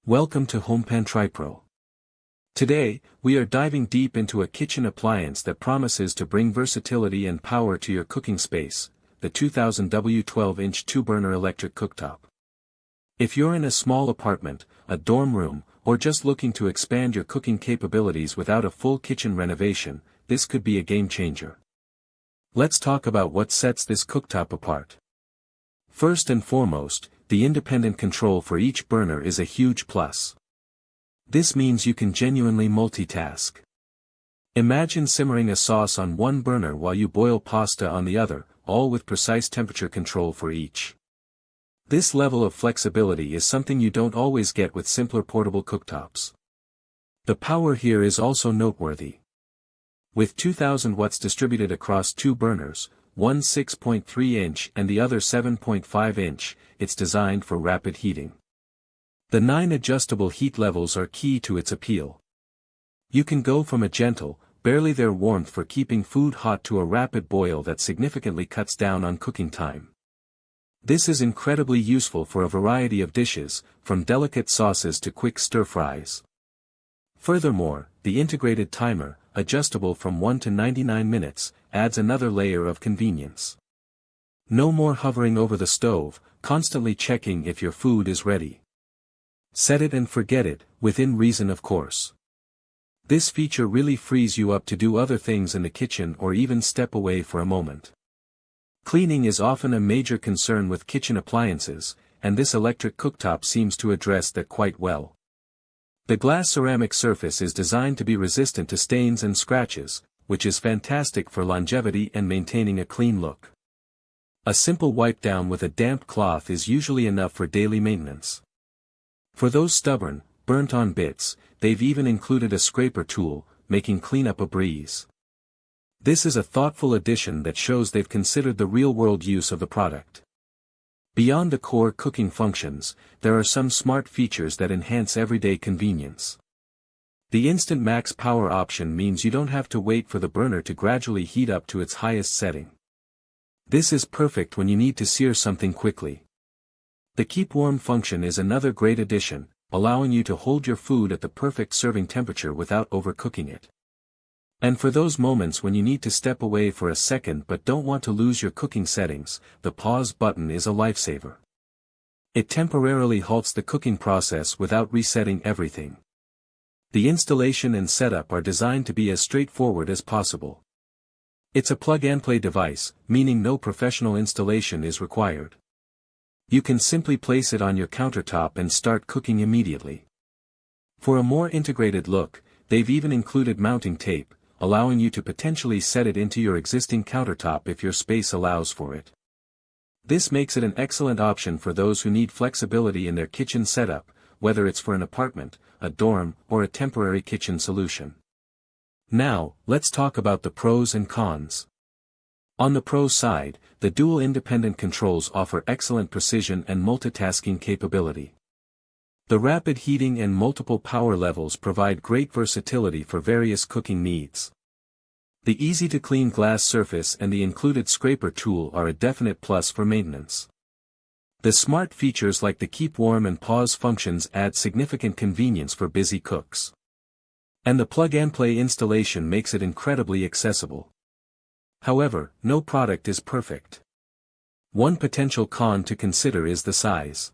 Welcome to HomePan TriPro. Today, we are diving deep into a kitchen appliance that promises to bring versatility and power to your cooking space, the 2000W 12-inch 2-burner electric cooktop. If you're in a small apartment, a dorm room, or just looking to expand your cooking capabilities without a full kitchen renovation, this could be a game changer. Let's talk about what sets this cooktop apart. First and foremost, the independent control for each burner is a huge plus. This means you can genuinely multitask. Imagine simmering a sauce on one burner while you boil pasta on the other, all with precise temperature control for each. This level of flexibility is something you don't always get with simpler portable cooktops. The power here is also noteworthy. With 2000 watts distributed across two burners, one 6.3-inch and the other 7.5-inch, it's designed for rapid heating. The 9 adjustable heat levels are key to its appeal. You can go from a gentle, barely there warmth for keeping food hot to a rapid boil that significantly cuts down on cooking time. This is incredibly useful for a variety of dishes, from delicate sauces to quick stir-fries. Furthermore, the integrated timer, adjustable from 1 to 99 minutes, adds another layer of convenience. No more hovering over the stove, constantly checking if your food is ready. Set it and forget it, within reason of course. This feature really frees you up to do other things in the kitchen or even step away for a moment. Cleaning is often a major concern with kitchen appliances, and this electric cooktop seems to address that quite well. The glass ceramic surface is designed to be resistant to stains and scratches, which is fantastic for longevity and maintaining a clean look. A simple wipe down with a damp cloth is usually enough for daily maintenance. For those stubborn, burnt-on bits, they've even included a scraper tool, making cleanup a breeze. This is a thoughtful addition that shows they've considered the real-world use of the product. Beyond the core cooking functions, there are some smart features that enhance everyday convenience. The Instant Max Power option means you don't have to wait for the burner to gradually heat up to its highest setting. This is perfect when you need to sear something quickly. The Keep Warm function is another great addition, allowing you to hold your food at the perfect serving temperature without overcooking it. And for those moments when you need to step away for a second but don't want to lose your cooking settings, the pause button is a lifesaver. It temporarily halts the cooking process without resetting everything. The installation and setup are designed to be as straightforward as possible. It's a plug-and-play device, meaning no professional installation is required. You can simply place it on your countertop and start cooking immediately. For a more integrated look, they've even included mounting tape, allowing you to potentially set it into your existing countertop if your space allows for it. This makes it an excellent option for those who need flexibility in their kitchen setup, whether it's for an apartment, a dorm, or a temporary kitchen solution. Now, let's talk about the pros and cons. On the pro side, the dual independent controls offer excellent precision and multitasking capability. The rapid heating and multiple power levels provide great versatility for various cooking needs. The easy-to-clean glass surface and the included scraper tool are a definite plus for maintenance. The smart features like the Keep Warm and Pause functions add significant convenience for busy cooks. And the plug-and-play installation makes it incredibly accessible. However, no product is perfect. One potential con to consider is the size.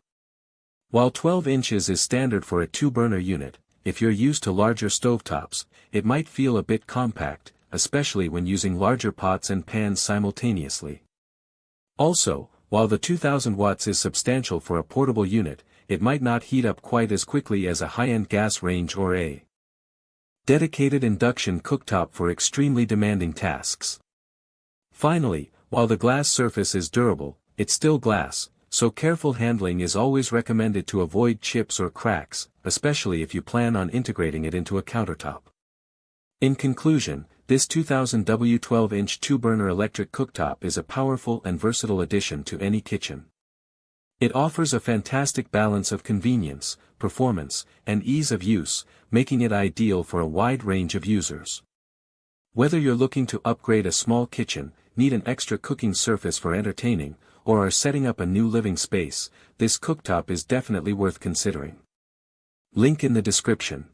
While 12 inches is standard for a 2-burner unit, if you're used to larger stovetops, it might feel a bit compact, especially when using larger pots and pans simultaneously. Also, while the 2000 watts is substantial for a portable unit, it might not heat up quite as quickly as a high-end gas range or a dedicated induction cooktop for extremely demanding tasks. Finally, while the glass surface is durable, it's still glass, so careful handling is always recommended to avoid chips or cracks, especially if you plan on integrating it into a countertop. In conclusion, this 2000W 12-inch 2-burner electric cooktop is a powerful and versatile addition to any kitchen. It offers a fantastic balance of convenience, performance, and ease of use, making it ideal for a wide range of users. Whether you're looking to upgrade a small kitchen, need an extra cooking surface for entertaining, or are setting up a new living space, this cooktop is definitely worth considering. Link in the description.